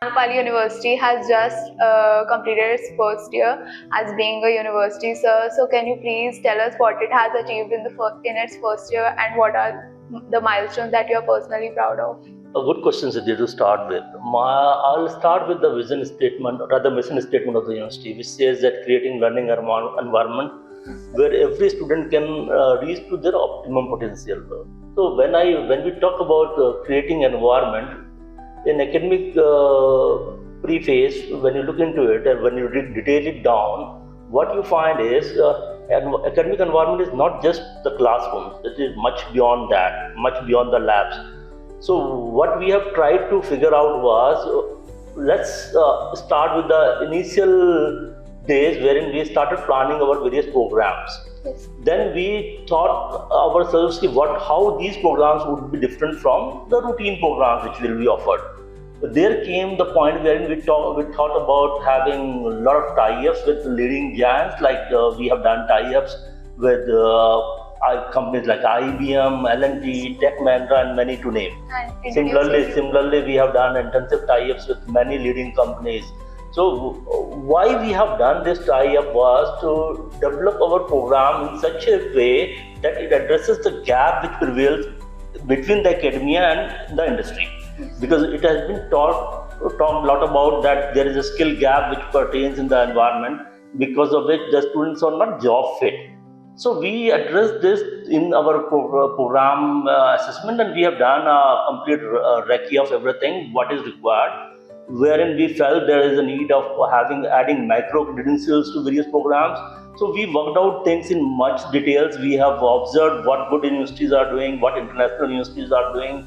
Amrapali University has just completed its first year as being a university, sir. So can you please tell us what it has achieved in its first year, and what are the milestones that you are personally proud of? A good question, Siddhi, to start with. I'll start with the vision statement, or rather mission statement of the university, which says that creating learning environment where every student can reach to their optimum potential. So when we talk about creating environment in academic preface, when you look into it and when you detail it down, what you find is an academic environment is not just the classrooms. It is much beyond that, much beyond the labs. So what we have tried to figure out was, let's start with the initial days wherein we started planning our various programs. Yes. Then we thought ourselves how these programs would be different from the routine programs which will be offered. There came the point wherein we thought about having a lot of tie-ups with leading giants, like we have done tie-ups with companies like IBM, L&T, Tech Mahindra, and many to name. Similarly, we have done intensive tie-ups with many leading companies. So why we have done this tie-up was to develop our program in such a way that it addresses the gap which prevails between the academia and the industry. Because it has been talked a lot about that there is a skill gap which pertains in the environment, because of which the students are not job fit. So we address this in our program assessment, and we have done a complete recce of everything what is required, wherein we felt there is a need of adding micro credentials to various programs. So we worked out things in much details. We have observed what good universities are doing, what international universities are doing.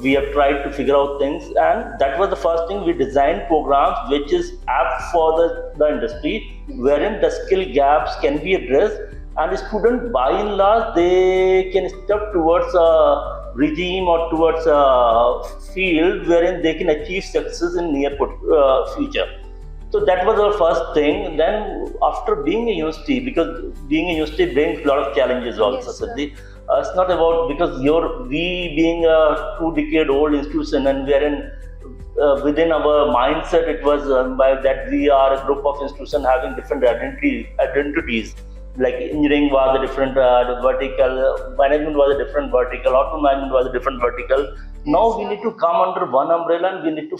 We have tried to figure out things, and that was the first thing. We designed programs which is apt for the industry, wherein the skill gaps can be addressed, and the student by and large they can step towards a regime or towards a field wherein they can achieve success in near future. So that was our first thing. Then after being a university, because being a university brings a lot of challenges also, Siddhi. It's not about, because we being a 2-decade-old institution, and wherein within our mindset it was by that we are a group of institutions having different identities. Like engineering was a different vertical, management was a different vertical, auto management was a different vertical. Now we need to come under one umbrella, and we need to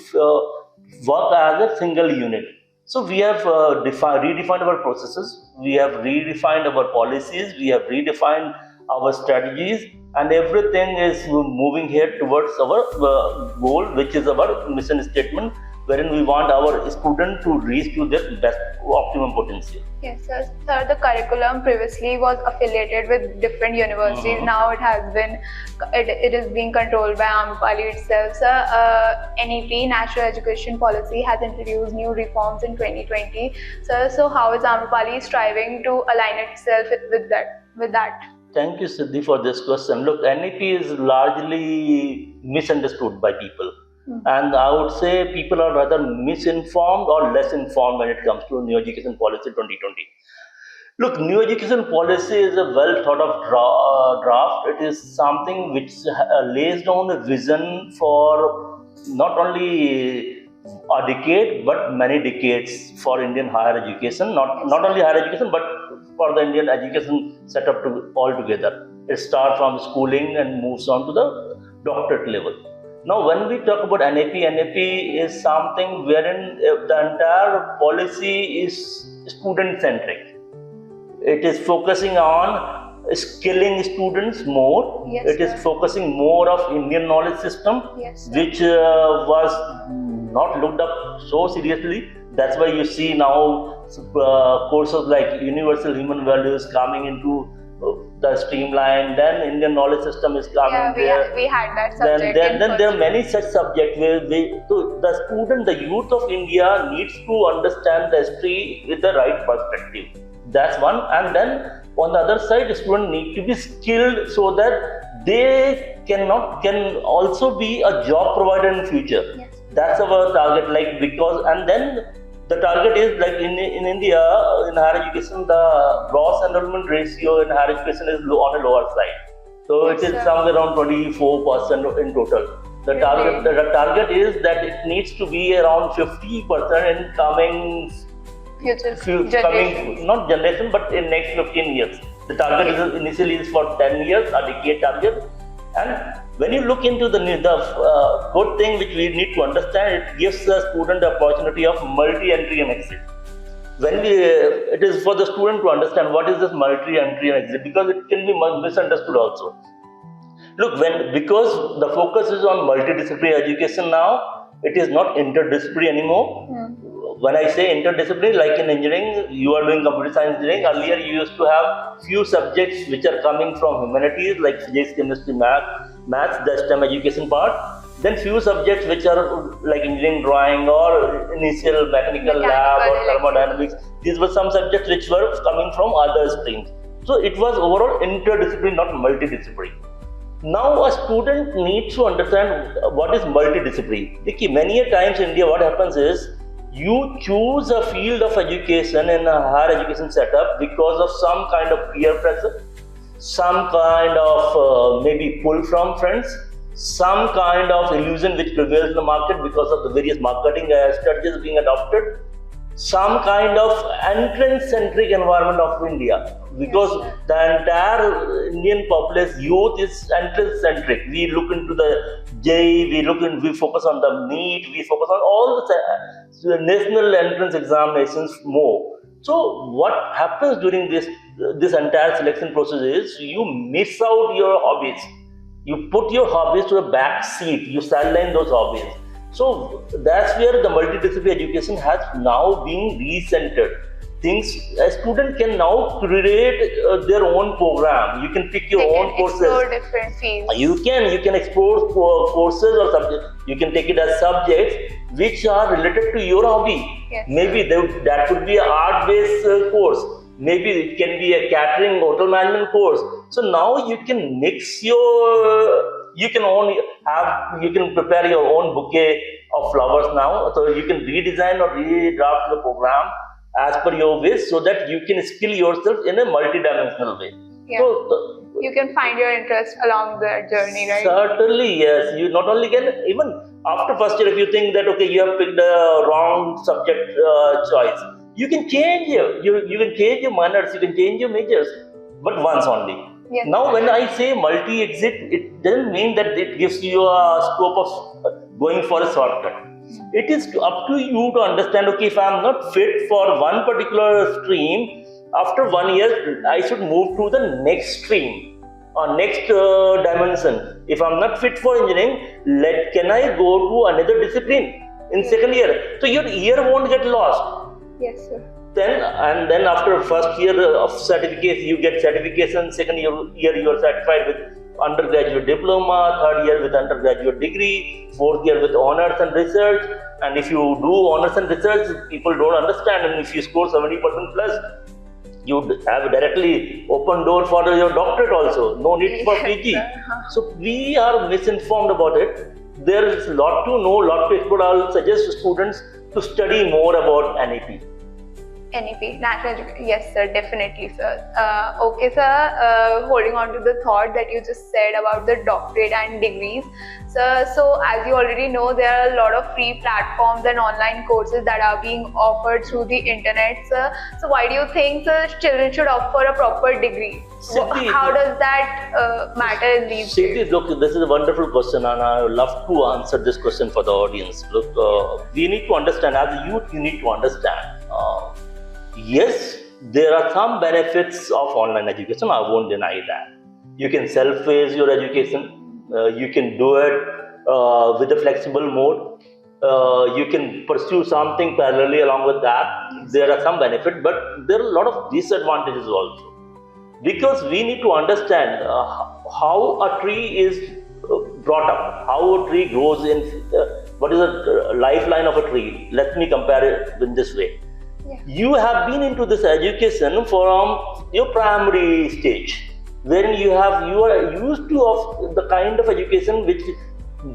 work as a single unit. So we have redefined our processes, we have redefined our policies, we have redefined our strategies, and everything is moving here towards our goal, which is our mission statement, wherein we want our student to reach to their best optimum potential. Yes, sir. Sir, the curriculum previously was affiliated with different universities. Now it is being controlled by Amrapali itself. Sir, NEP, National Education Policy, has introduced new reforms in 2020. Sir, so how is Amrapali striving to align itself with that? Thank you, Siddhi, for this question. Look, NEP is largely misunderstood by people. And I would say people are rather misinformed or less informed when it comes to New Education Policy 2020. Look, New Education Policy is a well thought of draft. It is something which lays down a vision for not only a decade but many decades for Indian higher education. Not only higher education but for the Indian education setup altogether. It starts from schooling and moves on to the doctorate level. Now, when we talk about NEP is something wherein the entire policy is student-centric. It is focusing on skilling students more. Yes, it is focusing more of Indian knowledge system, which was not looked up so seriously. That's why you see now courses like universal human values coming into the streamline. Then Indian knowledge system is coming there. We had that subject. Then there are many such subjects where the youth of India needs to understand the history with the right perspective. That's one. And then on the other side, the students need to be skilled so that they can also be a job provider in future. Yes. That's our target. And then the target is like in India, in higher education, the gross enrollment ratio in higher education is on a lower side. So it is somewhere around 24% in total. The target is that it needs to be around 50% in coming not generation, but in next 15 years. The target is initially is for 10 years, a decade target. And when you look into the good thing which we need to understand, it gives the student the opportunity of multi-entry and exit. It is for the student to understand what is this multi-entry and exit, because it can be misunderstood also. Look, because the focus is on multidisciplinary education now, it is not interdisciplinary anymore. When I say interdisciplinary, like in engineering, you are doing computer science engineering. Earlier, you used to have few subjects which are coming from humanities, like physics, chemistry, maths, the STEM education part. Then few subjects which are like engineering drawing or initial mechanical lab or thermodynamics. These were some subjects which were coming from other streams. So it was overall interdisciplinary, not multidisciplinary. Now a student needs to understand what is multidisciplinary. Many a times in India, what happens is you choose a field of education in a higher education setup because of some kind of peer pressure, some kind of maybe pull from friends, some kind of illusion which prevails in the market because of the various marketing strategies being adopted, some kind of entrance-centric environment of India, because the entire Indian populace youth is entrance-centric. We look into the JEE, we focus on the NEET, we focus on all the national entrance examinations more. So what happens during this entire selection process is you miss out your hobbies. You put your hobbies to a back seat, you sideline those hobbies. So that's where the multidisciplinary education has now been recentered. A student can now create their own program. You can pick your own courses. Explore different fields. You can explore courses or subjects. You can take it as subjects which are related to your hobby. Yes. Maybe that could be an art-based course. Maybe it can be a catering hotel management course. So now you can mix you can prepare your own bouquet of flowers now. So you can redesign or redraft the program as per your wish, so that you can skill yourself in a multidimensional way. Yeah. So you can find your interest along the journey, right? Certainly, yes. You not only can, even after first year, if you think that okay, you have picked the wrong subject choice, you can change you can change your minors, you can change your majors, but once only. Yes. Now, when I say multi-exit, it doesn't mean that it gives you a scope of going for a shortcut. It is up to you to understand, okay, if I am not fit for one particular stream, after 1 year, I should move to the next stream or next dimension. If I am not fit for engineering, can I go to another discipline in second year? So your year won't get lost. Yes, sir. Then after first year of certification, you get certification. Second year you are certified with undergraduate diploma. Third year with undergraduate degree. Fourth year with honors and research. And if you do honors and research, people don't understand. And if you score 70% plus, you have directly open door for your doctorate also. No need for PG. So we are misinformed about it. There is a lot to know, lot to explore. I will suggest students to study more about NEP. NEP, National Education. Yes, sir, definitely, sir. Okay, sir, holding on to the thought that you just said about the doctorate and degrees. So as you already know, there are a lot of free platforms and online courses that are being offered through the internet, sir. So why do you think, sir, children should opt for a proper degree? Siddhi, how does that matter in these days? Look, this is a wonderful question, and I would love to answer this question for the audience. Look, we need to understand, as a youth, you need to understand. Yes, there are some benefits of online education. I won't deny that. You can self-phase your education. You can do it with a flexible mode. You can pursue something parallelly along with that. There are some benefits, but there are a lot of disadvantages also. Because we need to understand how a tree is brought up, how a tree grows in, what is the lifeline of a tree. Let me compare it in this way. Yeah. You have been into this education from your primary stage, wherein you are used to of the kind of education which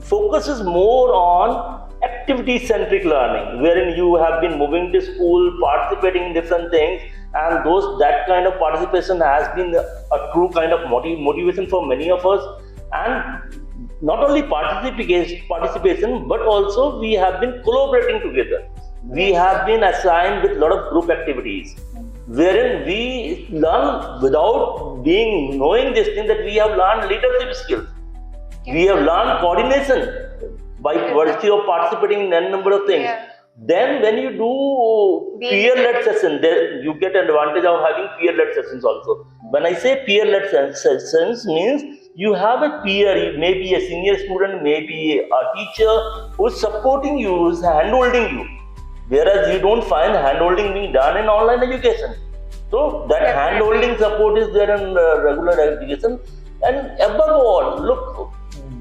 focuses more on activity-centric learning, wherein you have been moving to school, participating in different things, and that kind of participation has been a true kind of motivation for many of us. And not only participation, but also we have been collaborating together. We have been assigned with a lot of group activities, wherein we learn without knowing this thing, that we have learned leadership skills. We have learned coordination by virtue of participating in a number of things. Then when you do peer-led session, then you get an advantage of having peer-led sessions also. When I say peer-led sessions, means you have a peer, maybe a senior student, maybe a teacher who is supporting you, who is hand-holding you. Whereas you don't find hand-holding being done in online education. So that hand-holding support is there in regular education. And above all, look,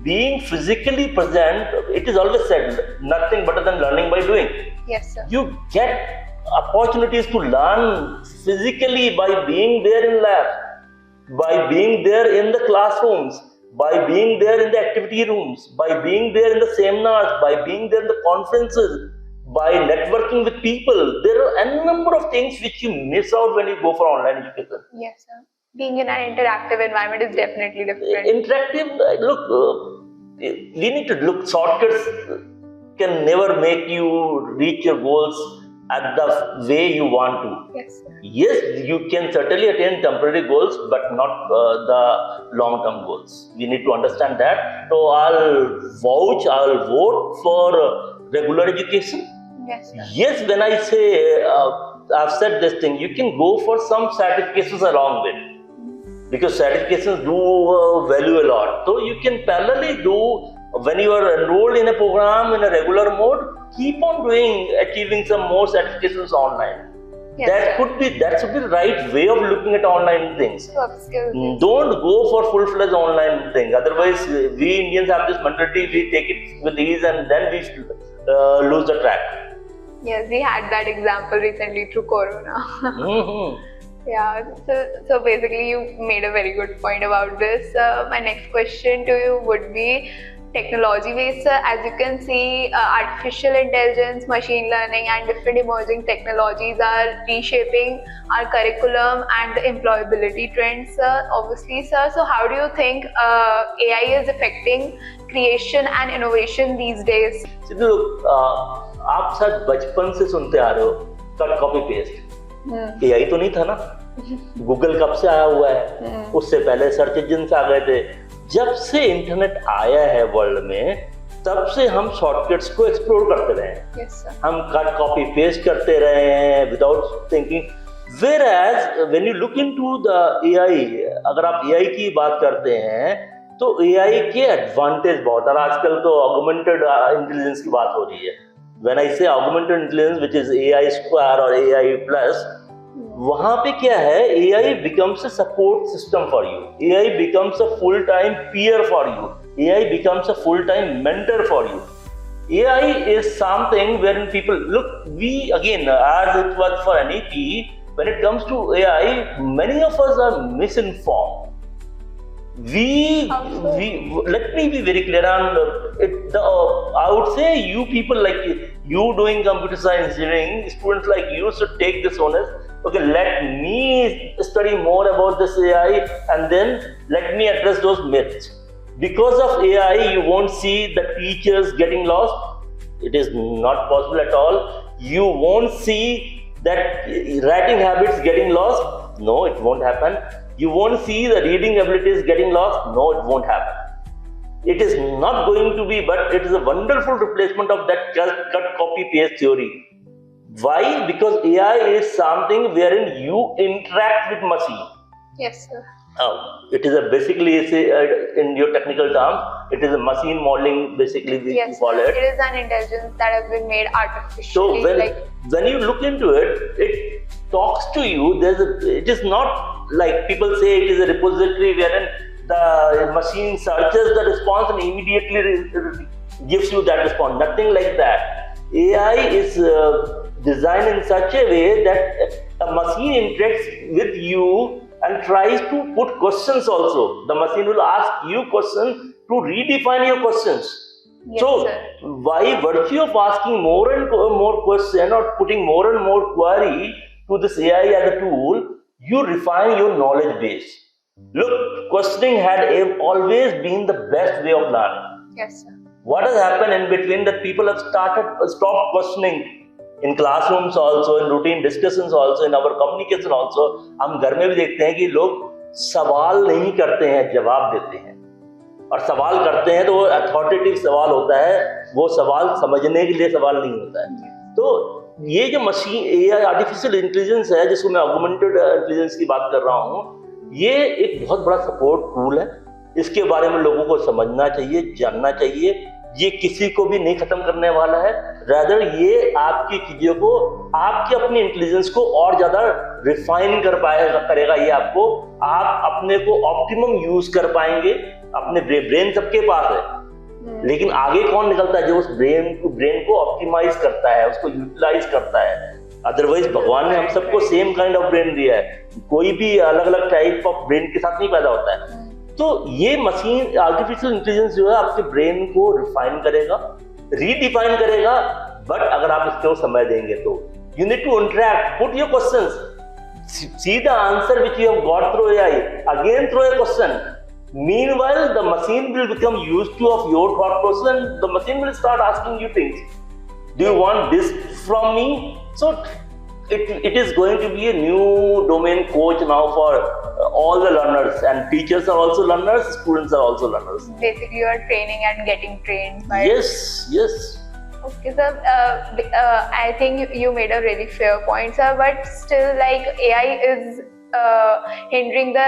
being physically present, it is always said, nothing better than learning by doing. Yes, sir. You get opportunities to learn physically by being there in lab, by being there in the classrooms, by being there in the activity rooms, by being there in the seminars, by being there in the conferences, by networking with people. There are a number of things which you miss out when you go for online education. Yes, sir. Being in an interactive environment is definitely different. Interactive, look, we need to look, shortcuts can never make you reach your goals at the way you want to. Yes, sir. Yes, you can certainly attain temporary goals, but not the long-term goals. We need to understand that. So I'll vote for regular education. Yes, sir. Yes, when I say, I've said this thing, you can go for some certifications along with, because certifications do value a lot. So you can parallelly do, when you are enrolled in a program in a regular mode, keep on achieving some more certifications online. Yes, that should be the right way of looking at online things. Don't go for full-fledged online thing. Otherwise, we Indians have this mentality, we take it with ease and then we lose the track. Yes, we had that example recently through Corona. Yeah, so basically you made a very good point about this. My next question to you would be technology based. As you can see, artificial intelligence, machine learning and different emerging technologies are reshaping our curriculum and the employability trends, obviously, sir. So how do you think AI is affecting creation and innovation these days? Siddhi, look, आप शायद बचपन से सुनते आ रहे हो cut copy paste. AI तो नहीं था ना, गूगल कब से आया हुआ है, उससे पहले सर्च इंजन से आ गए थे. जब से इंटरनेट आया है वर्ल्ड में, तब से हम शॉर्टकट्स को एक्सप्लोर करते रहे हैं. Yes, sir. हम कट कॉपी पेस्ट करते रहे हैं without thinking. Whereas when you look into the AI, अगर आप AI की बात करते हैं तो AI के एडवांटेज बहुत है. आजकल तो ऑगमेंटेड इंटेलिजेंस की बात हो रही है. When I say augmented intelligence, which is AI square or AI plus, वहाँ पे क्या है, AI becomes a support system for you. AI becomes a full-time peer for you. AI becomes a full-time mentor for you. AI is something wherein people look. We again, as it was for NEP, when it comes to AI, many of us are misinformed. Let me be very clear on it. I would say you people like you doing computer science engineering, students like you should take this onus. Okay, let me study more about this AI and then let me address those myths. Because of AI, you won't see the teachers getting lost. It is not possible at all. You won't see that writing habits getting lost. No, it won't happen. You won't see the reading abilities getting lost. No, it won't happen. It is not going to be, but it is a wonderful replacement of that cut, copy, paste theory. Why? Because AI is something wherein you interact with machine. Yes, sir. It is basically, in your technical terms, it is a machine modeling, basically we call it. It is an intelligence that has been made artificially. So when you look into it, it talks to you. It is not like people say it is a repository wherein the machine searches the response and immediately gives you that response. Nothing like that. AI is designed in such a way that a machine interacts with you and tries to put questions also. The machine will ask you questions to redefine your questions. Yes, so, sir. By virtue of asking more and more questions or putting more and more query to this AI as a tool, you refine your knowledge base. Look, questioning had always been the best way of learning. Yes, sir. What has happened in between that people have stopped questioning in classrooms also, in routine discussions also, in our communication also. हम घर में भी देखते हैं कि लोग सवाल नहीं करते हैं, जवाब देते हैं, और सवाल करते हैं तो वो अथॉरिटेटिव सवाल होता है, वो सवाल समझने के लिए सवाल नहीं होता है. तो ये जो मशीन AI आर्टिफिशियल इंटेलिजेंस है, जिसको मैं ऑगमेंटेड इंटेलिजेंस की बात कर रहा हूँ, ये एक बहुत बड़ा सपोर्ट टूल है. इसके बारे में लोगों को समझना चाहिए, जानना चाहिए. ये किसी को भी नहीं खत्म करने वाला है. रादर ये आपकी चीजों को, आपकी अपनी इंटेलिजेंस को और ज्यादा रिफाइन करेगा. ये आपको, आप अपने को ऑप्टिमम यूज कर पाएंगे. अपने ब्रेन सबके पास है, लेकिन आगे कौन निकलता है? जो उस ब्रेन को ऑप्टिमाइज करता है, उसको यूटिलाइज करता है. अदरवाइज भगवान ने हम सबको सेम काइंड ऑफ ब्रेन दिया है. कोई भी अलग अलग टाइप ऑफ ब्रेन के साथ नहीं पैदा होता है. तो ये मशीन आर्टिफिशियल इंटेलिजेंस जो है आपके ब्रेन को रिफाइन करेगा, रीडिफाइन करेगा. बट अगर आप इसको समय देंगे तो you need to interact, put your questions, see the answer which you have got through AI, again throw a question. Meanwhile, the machine will become used to of your thought process, and the machine will start asking you things. Do you want this from me? So it is going to be a new domain coach now for all the learners, and teachers are also learners, students are also learners. Basically, you are training and getting trained by. Yes. Okay, sir. I think you made a really fair point, sir. But still, like, AI is hindering the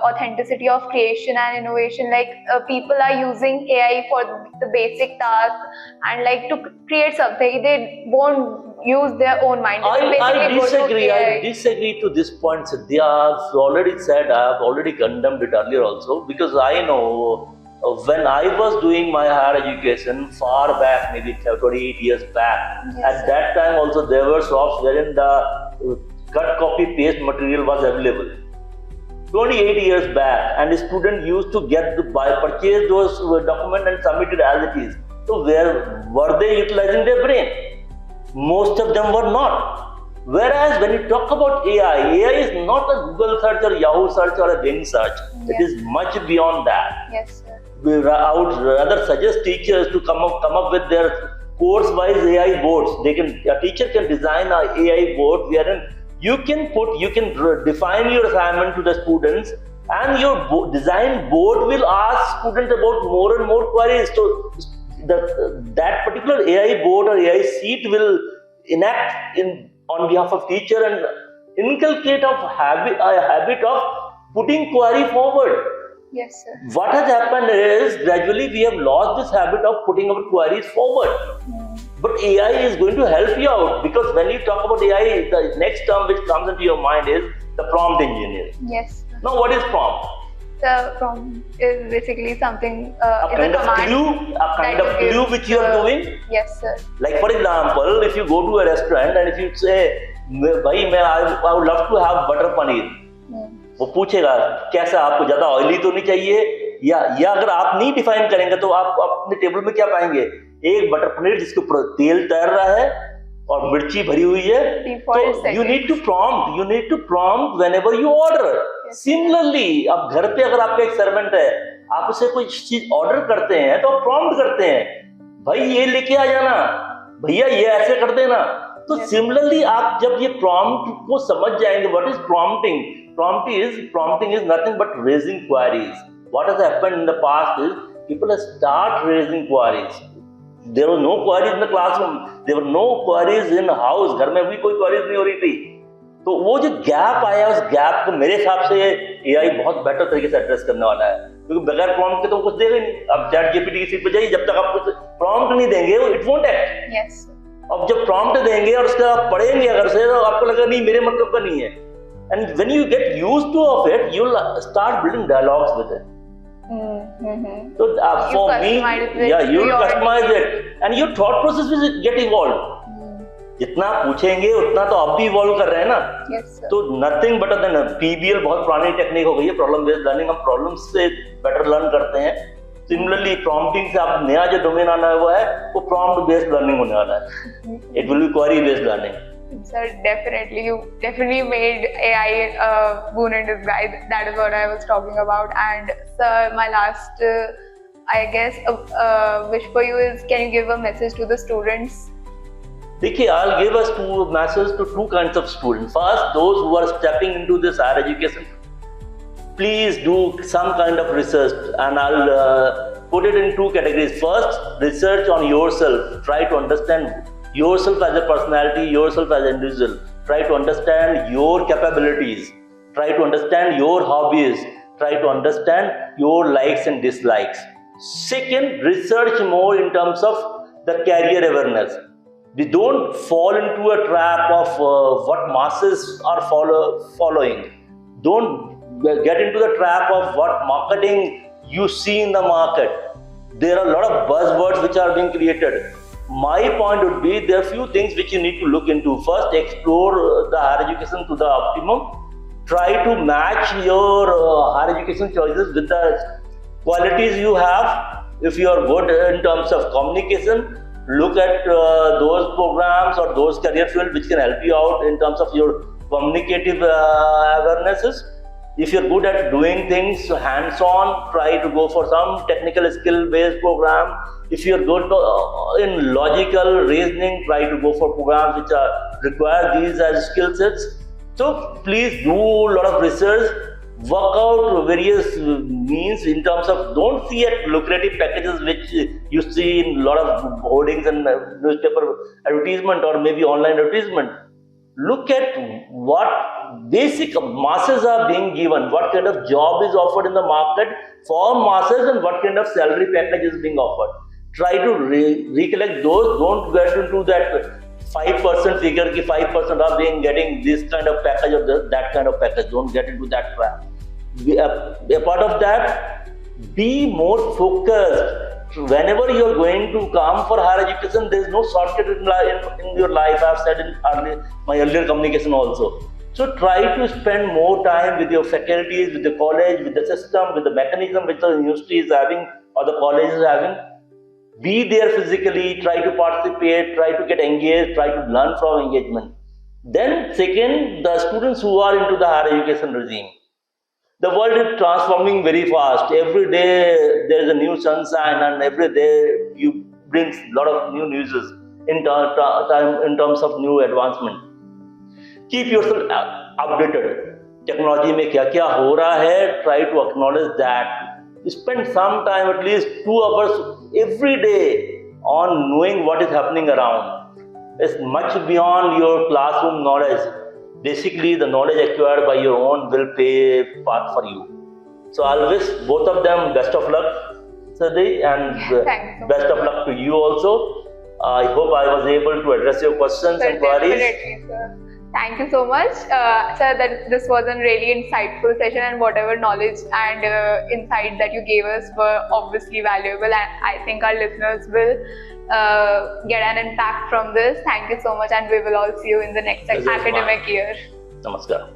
authenticity of creation and innovation. Like, people are using AI for the basic tasks and like to create something. They won't use their own mind. I disagree to this point, Siddhi. I've already said, I've already condemned it earlier also, because I know when I was doing my higher education far back, maybe 28 years back, yes, at that time also there were shops wherein the cut, copy, paste material was available. 28 years back, and the student used to purchase those documents and submit it as it is. So where were they utilizing their brain? Most of them were not. Whereas when you talk about AI is not a Google search or Yahoo search or a Bing search. Yes. It is much beyond that. Yes, sir. I would rather suggest teachers to come up with their course-wise AI boards. A teacher can design an AI board wherein you can define your assignment to the students, and your design board will ask students about more and more queries. So that particular AI board or AI sheet will enact on behalf of teacher and inculcate a habit of putting query forward. Yes, sir. What has happened is gradually we have lost this habit of putting our queries forward. But AI is going to help you out, because when you talk about AI, the next term which comes into your mind is the prompt engineering. Yes, sir. Now, what is prompt? The prompt is basically something. A kind of clue which you are doing. Yes, sir. Like for example, if you go to a restaurant and if you say, I would love to have butter paneer. वो पूछेगा कैसा, आपको ज्यादा oily तो नहीं चाहिए, या अगर आप नहीं डिफाइन करेंगे तो आप अपने टेबल में क्या पाएंगे? एक बटर पनीर जिसके ऊपर तेल तैर रहा है और मिर्ची भरी हुई है. तो you need to prompt whenever you order. Similarly अब घर पे अगर आपका एक सर्वेंट है, आप उसे कोई चीज ऑर्डर करते हैं तो आप प्रॉम्प्ट करते हैं, भाई ये लेके आ जाना, भैया ये ऐसे कर देना. तो सिमिलरली आप जब ये प्रॉम्प्ट को समझ जाएंगे, what is prompting? Prompting is nothing but raising queries. What has happened in the past is people have started raising queries. There were no queries in the classroom. There were no queries in house. घर में भी कोई queries नहीं हो रही थी. तो वो जो गैप आया, उस गैप को मेरे हिसाब से AI बहुत बेटर तरीके से एड्रेस करने वाला है, क्योंकि बगैर प्रॉम्प्ट के तो कुछ देगा नहीं. अब ChatGPT की सीट पे जाइए, जब तक आप कुछ प्रॉम्प्ट नहीं देंगे इट वोंट एक्ट. Yes. अब जब प्रॉम्प्ट देंगे और उसका आप पढ़ेंगे अगर से, तो आपको लगेगा नहीं मेरे मतलब का नहीं है. And when you get used to of it, you'll start building dialogues with it. So for me, you'll customize it, and your thought process will get evolved. जितना पूछेंगे उतना तो आप भी इवॉल्व कर रहे हैं ना. Yes, sir. तो नथिंग बेटर देन PBL बहुत पुरानी टेक्निक हो गई है, प्रॉब्लम बेस्ड लर्निंग. हम प्रॉब्लम से बेटर लर्न करते हैं. सिमिलरली प्रॉम्प्टिंग से आप नया जो डोमेन आना हुआ है वो प्रॉम्प्ट बेस्ड लर्निंग होने वाला है. It will be query based learning. Sir, you definitely made AI a boon in disguise. That is what I was talking about. And sir, my last I guess a wish for you is, can you give a message to the students? देखिए, I'll give us two messages to two kinds of students. First, those who are stepping into this higher education, please do some kind of research, and I'll put it in two categories. First, research on yourself. Try to understand yourself as a personality, yourself as an individual. Try to understand your capabilities. Try to understand your hobbies. Try to understand your likes and dislikes. Second, research more in terms of the career awareness. We don't fall into a trap of what masses are following. Don't get into the trap of what marketing you see in the market. There are a lot of buzzwords which are being created. My point would be, there are few things which you need to look into. First, explore the higher education to the optimum. Try to match your higher education choices with the qualities you have. If you are good in terms of communication, look at those programs or those career fields which can help you out in terms of your communicative awarenesses. If you're good at doing things hands-on, try to go for some technical skill-based program. If you're good in logical reasoning, try to go for programs which require these as skill sets. So please do a lot of research, work out various means in terms of, don't see at lucrative packages which you see in a lot of hoardings and newspaper advertisement or maybe online advertisement. Look at what basic masses are being given, what kind of job is offered in the market for masses, and what kind of salary package is being offered. Try to recollect those. Don't get into that 5% figure ki 5% are being getting this kind of package or that kind of package. Don't get into that trap. A part of that, be more focused. Whenever you are going to come for higher education, there is no shortcut in your life. I have said in my earlier communication also. So try to spend more time with your faculties, with the college, with the system, with the mechanism which the university is having or the college is having. Be there physically, try to participate, try to get engaged, try to learn from engagement. Then second, the students who are into the higher education regime. The world is transforming very fast. Every day there is a new sunshine, and every day you brings a lot of new news in terms of new advancement. Keep yourself updated. Technology में क्या क्या हो रहा है? Try to acknowledge that. Spend some time, at least 2 hours every day, on knowing what is happening around. It's much beyond your classroom knowledge. Basically, the knowledge acquired by your own will pay path for you. So I'll wish both of them best of luck, Siddhi, and best of luck to you also. I hope I was able to address your questions and queries. Definitely, sir. Thank you so much, sir. That this was a really insightful session, and whatever knowledge and insight that you gave us were obviously valuable, and I think our listeners will get an impact from this. Thank you so much, and we will all see you in the next academic year. Namaskar.